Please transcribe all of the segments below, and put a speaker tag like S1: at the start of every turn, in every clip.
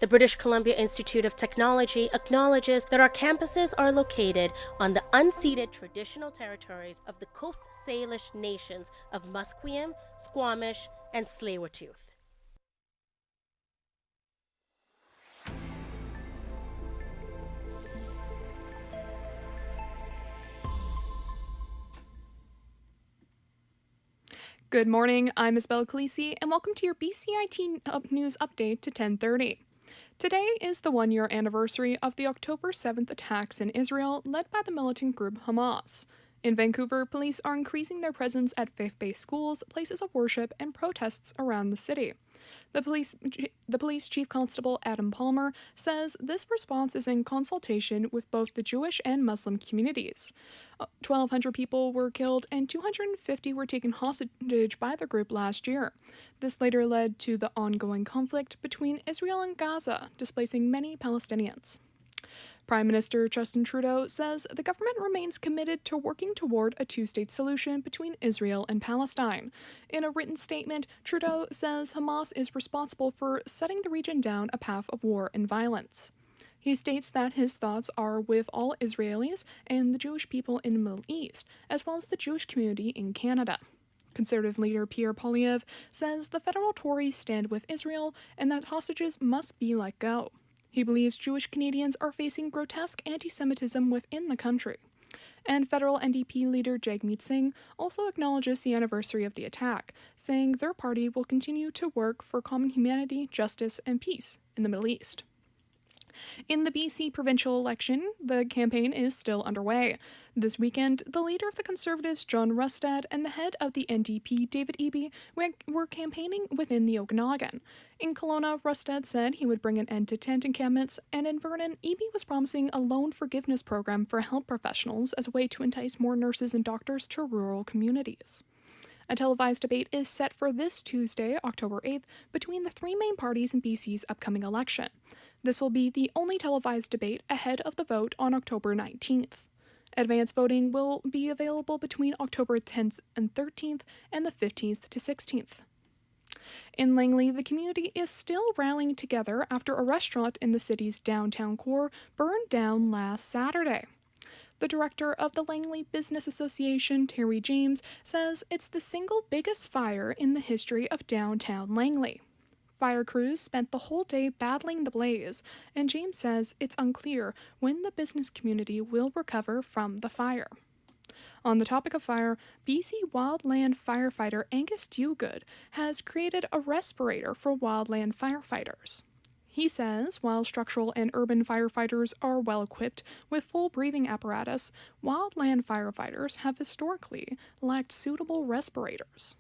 S1: The British Columbia Institute of Technology acknowledges that our campuses are located on the unceded traditional territories of the Coast Salish nations of Musqueam, Squamish, and Tsleil-Waututh.
S2: Good morning, I'm Isabel Khaleesi, and welcome to your BCIT News Update to 10:30. Today is the one-year anniversary of the October 7th attacks in Israel led by the militant group Hamas. In Vancouver, police are increasing their presence at faith-based schools, places of worship, and protests around the city. The police chief constable Adam Palmer says this response is in consultation with both the Jewish and Muslim communities. 1,200 people were killed and 250 were taken hostage by the group last year. This later led to the ongoing conflict between Israel and Gaza, displacing many Palestinians. Prime Minister Justin Trudeau says the government remains committed to working toward a two-state solution between Israel and Palestine. In a written statement, Trudeau says Hamas is responsible for setting the region down a path of war and violence. He states that his thoughts are with all Israelis and the Jewish people in the Middle East, as well as the Jewish community in Canada. Conservative leader Pierre Poilievre says the federal Tories stand with Israel and that hostages must be let go. He believes Jewish Canadians are facing grotesque anti-Semitism within the country. And federal NDP leader Jagmeet Singh also acknowledges the anniversary of the attack, saying their party will continue to work for common humanity, justice, and peace in the Middle East. In the BC provincial election, the campaign is still underway. This weekend, the leader of the Conservatives, John Rustad, and the head of the NDP, David Eby, were campaigning within the Okanagan. In Kelowna, Rustad said he would bring an end to tent encampments, and in Vernon, Eby was promising a loan forgiveness program for health professionals as a way to entice more nurses and doctors to rural communities. A televised debate is set for this Tuesday, October 8th, between the three main parties in BC's upcoming election. This will be the only televised debate ahead of the vote on October 19th. Advance voting will be available between October 10th and 13th and the 15th to 16th. In Langley, the community is still rallying together after a restaurant in the city's downtown core burned down last Saturday. The director of the Langley Business Association, Terry James, says it's the single biggest fire in the history of downtown Langley. Fire crews spent the whole day battling the blaze, and James says it's unclear when the business community will recover from the fire. On the topic of fire, BC wildland firefighter Angus Dewgood has created a respirator for wildland firefighters. He says while structural and urban firefighters are well equipped with full breathing apparatus, wildland firefighters have historically lacked suitable respirators.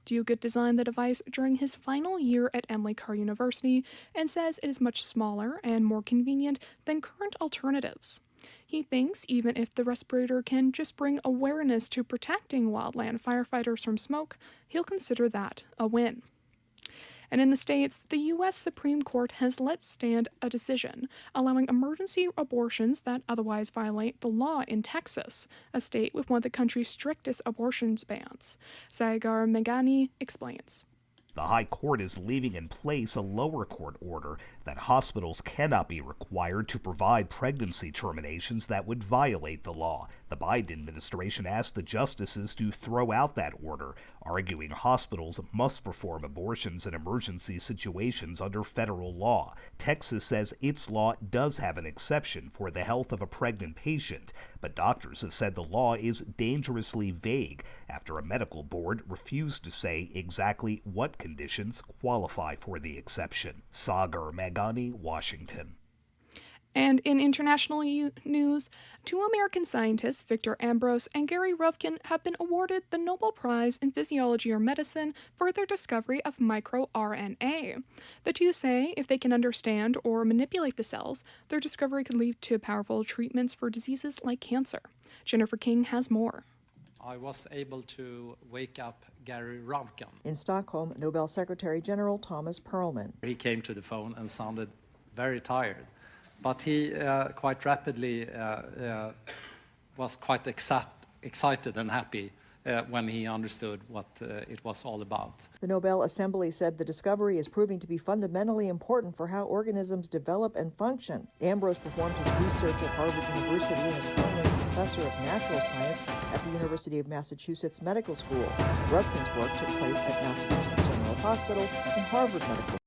S2: Dewgood designed the device during his final year at Emily Carr University and says it is much smaller and more convenient than current alternatives. He thinks even if the respirator can just bring awareness to protecting wildland firefighters from smoke, he'll consider that a win. And in the States, the U.S. Supreme Court has let stand a decision allowing emergency abortions that otherwise violate the law in Texas, a state with one of the country's strictest abortions bans. Sagar Megani explains.
S3: The High Court is leaving in place a lower court order that hospitals cannot be required to provide pregnancy terminations that would violate the law. The Biden administration asked the justices to throw out that order, arguing hospitals must perform abortions in emergency situations under federal law. Texas says its law does have an exception for the health of a pregnant patient, but doctors have said the law is dangerously vague after a medical board refused to say exactly what conditions qualify for the exception. Sagar Megani, Washington.
S2: And in international news, two American scientists, Victor Ambros and Gary Ruvkin, have been awarded the Nobel Prize in Physiology or Medicine for their discovery of microRNA. The two say if they can understand or manipulate the cells, their discovery could lead to powerful treatments for diseases like cancer. Jennifer King has more.
S4: I was able to wake up Gary Ruvkin.
S5: In Stockholm, Nobel Secretary General Thomas Perlman.
S4: He came to the phone and sounded very tired, but he quite rapidly was quite excited and happy when he understood what it was all about.
S5: The Nobel Assembly said the discovery is proving to be fundamentally important for how organisms develop and function. Ambrose performed his research at Harvard University and is currently a professor of natural science at the University of Massachusetts Medical School. Ruvkin's work took place at Massachusetts General Hospital and Harvard Medical School.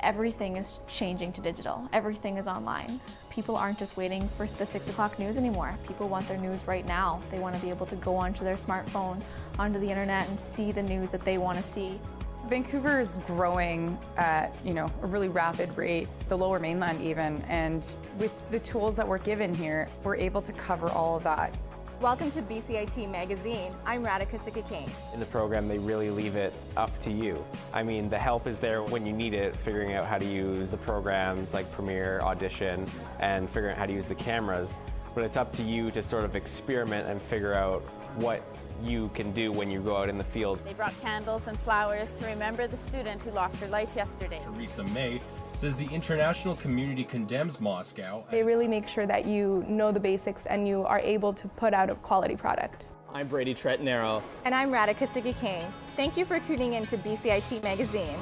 S6: Everything is changing to digital. Everything is online. People aren't just waiting for the 6 o'clock news anymore. People want their news right now. They want to be able to go onto their smartphone, onto the internet, and see the news that they want to see.
S7: Vancouver is growing at, a really rapid rate, the Lower Mainland even, and with the tools that we're given here, we're able to cover all of that.
S8: Welcome to BCIT Magazine. I'm Radhika Sikakane.
S9: In the program, they really leave it up to you. I mean, the help is there when you need it, figuring out how to use the programs like Premiere, Audition, and figuring out how to use the cameras. But it's up to you to sort of experiment and figure out what you can do when you go out in the field.
S10: They brought candles and flowers to remember the student who lost her life yesterday.
S11: Theresa May says the international community condemns Moscow.
S12: They really make sure that you know the basics and you are able to put out a quality product.
S13: I'm Brady Tretnero.
S8: And I'm Radhika Sikakane. Thank you for tuning in to BCIT Magazine.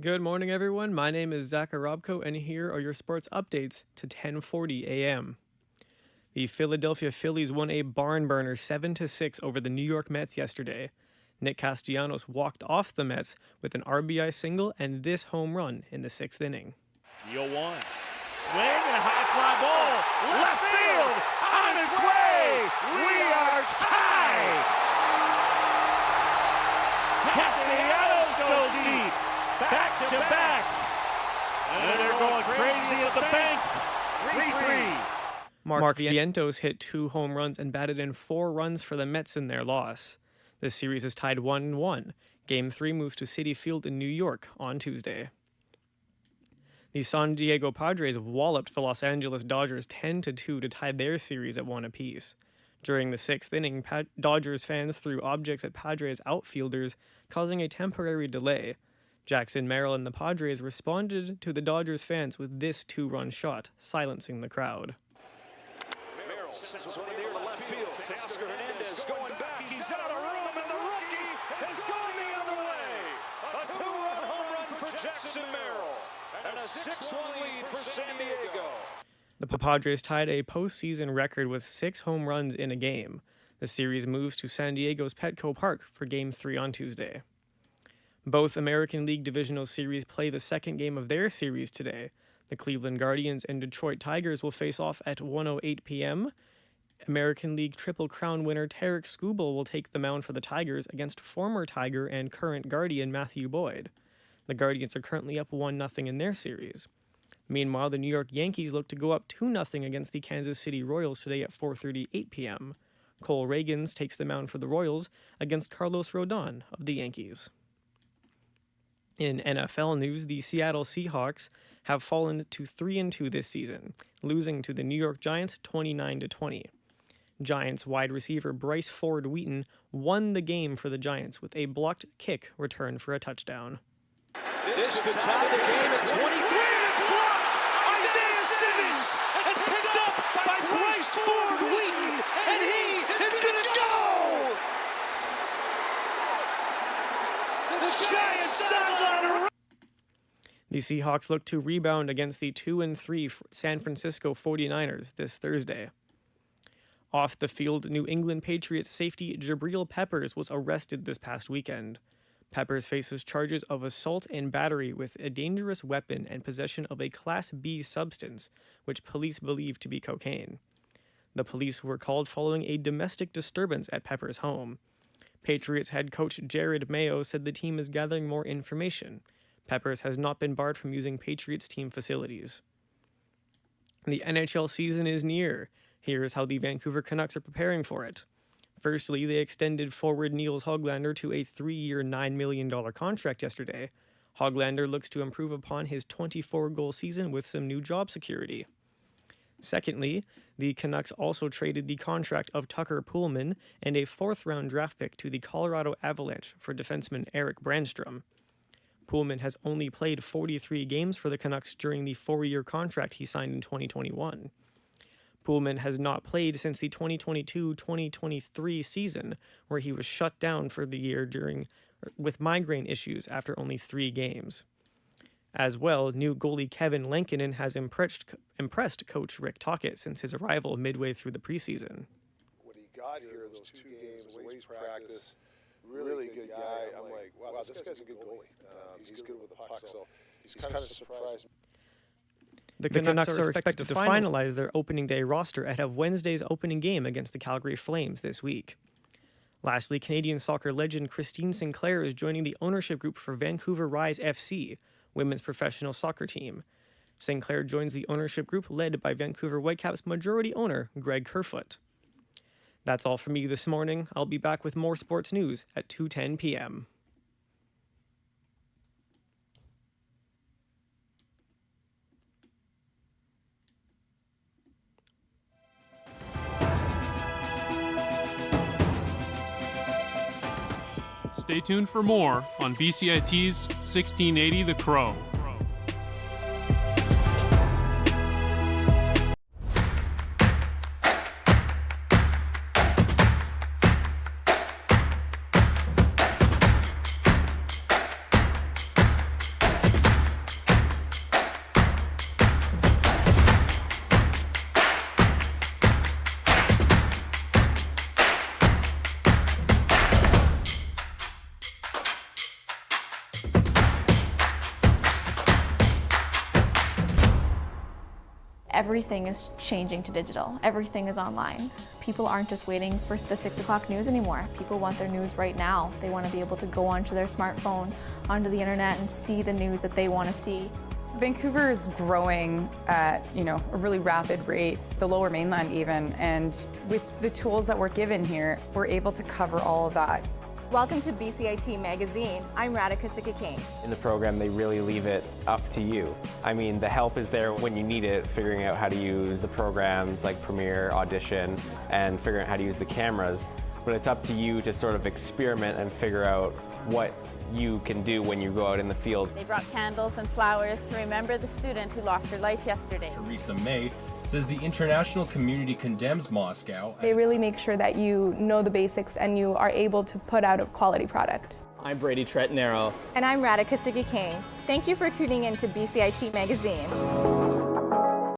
S13: Good morning, everyone. My name is Zach Arabko, and here are your sports updates to 10:40 a.m. The Philadelphia Phillies won a barn burner 7-6 over the New York Mets yesterday. Nick Castellanos walked off the Mets with an RBI single and this home run in the 6th inning.
S14: The 0-1. Swing and a high fly ball. Left field. On its way. We are tied. Castellanos goes deep. Back to back. And they're going crazy at the bank. 3-3.
S13: Mark Vientos hit 2 home runs and batted in 4 runs for the Mets in their loss. The series is tied 1-1. Game 3 moves to Citi Field in New York on Tuesday. The San Diego Padres walloped the Los Angeles Dodgers 10-2 to tie their series at 1 apiece. During the 6th inning, Dodgers fans threw objects at Padres outfielders, causing a temporary delay. Jackson Merrill and the Padres responded to the Dodgers fans with this 2-run shot, silencing the crowd.
S14: Merrill sends one near the left field. Teoscar Hernandez going back. He's out of room, and the rookie has gone the other way. A 2-run home run for Jackson Merrill, and a 6-1 lead for San Diego.
S13: The Padres tied a postseason record with 6 home runs in a game. The series moves to San Diego's Petco Park for Game 3 on Tuesday. Both American League Divisional Series play the second game of their series today. The Cleveland Guardians and Detroit Tigers will face off at 1:08 p.m. American League Triple Crown winner Tarek Skubal will take the mound for the Tigers against former Tiger and current Guardian Matthew Boyd. The Guardians are currently up 1-0 in their series. Meanwhile, the New York Yankees look to go up 2-0 against the Kansas City Royals today at 4:38 p.m. Cole Reagans takes the mound for the Royals against Carlos Rodon of the Yankees. In NFL news, the Seattle Seahawks have fallen to 3-2 this season, losing to the New York Giants 29-20. Giants wide receiver Bryce Ford Wheaton won the game for the Giants with a blocked kick return for a touchdown.
S14: This to tie the game at 23, and it's blocked! Isaiah Simmons, and picked up by Bryce Ford Wheaton, and he is going to go! The Giants sideline.
S13: The Seahawks look to rebound against the 2-3 San Francisco 49ers this Thursday. Off the field, New England Patriots safety Jabril Peppers was arrested this past weekend. Peppers faces charges of assault and battery with a dangerous weapon and possession of a Class B substance, which police believe to be cocaine. The police were called following a domestic disturbance at Peppers' home. Patriots head coach Jared Mayo said the team is gathering more information. Peppers has not been barred from using Patriots team facilities. The NHL season is near. Here's how the Vancouver Canucks are preparing for it. Firstly, they extended forward Niels Höglander to a 3-year, $9 million contract yesterday. Höglander looks to improve upon his 24-goal season with some new job security. Secondly, the Canucks also traded the contract of Tucker Poolman and a 4th-round draft pick to the Colorado Avalanche for defenseman Erik Brandstrom. Poolman has only played 43 games for the Canucks during the 4-year contract he signed in 2021. Poolman has not played since the 2022-2023 season, where he was shut down for the year with migraine issues after only 3 games. As well, new goalie Kevin Lankinen has impressed coach Rick Tocchet since his arrival midway through the preseason.
S15: When he got here, those 2 games, the way he's practiced, really good guy. I'm like, wow, this guy's a good goalie. He's good with the puck, so he's kind of surprised me.
S13: The Canucks are expected to finalize their opening day roster ahead of Wednesday's opening game against the Calgary Flames this week. Lastly, Canadian soccer legend Christine Sinclair is joining the ownership group for Vancouver Rise FC, women's professional soccer team. Sinclair joins the ownership group led by Vancouver Whitecaps majority owner Greg Kerfoot. That's all from me this morning. I'll be back with more sports news at 2:10 p.m.
S16: Stay tuned for more on BCIT's 1680 The Crow.
S6: everything is changing to digital. Everything is online. People aren't just waiting for the 6 o'clock news anymore. People want their news right now. They want to be able to go onto their smartphone, onto the internet, and see the news that they want to see.
S7: Vancouver is growing at, a really rapid rate, the Lower Mainland even, and with the tools that we're given here, we're able to cover all of that.
S8: Welcome to BCIT Magazine. I'm Radhika Sikka-King.
S9: In the program, they really leave it up to you. I mean, the help is there when you need it, figuring out how to use the programs like Premiere, Audition, and figuring out how to use the cameras. But it's up to you to sort of experiment and figure out what you can do when you go out in the field.
S10: They brought candles and flowers to remember the student who lost her life yesterday.
S11: Theresa May says the international community condemns Moscow.
S12: They really make sure that you know the basics and you are able to put out a quality product.
S17: I'm Brady Tretanero.
S8: And I'm Radhika Sikka-King. Thank you for tuning in to BCIT Magazine.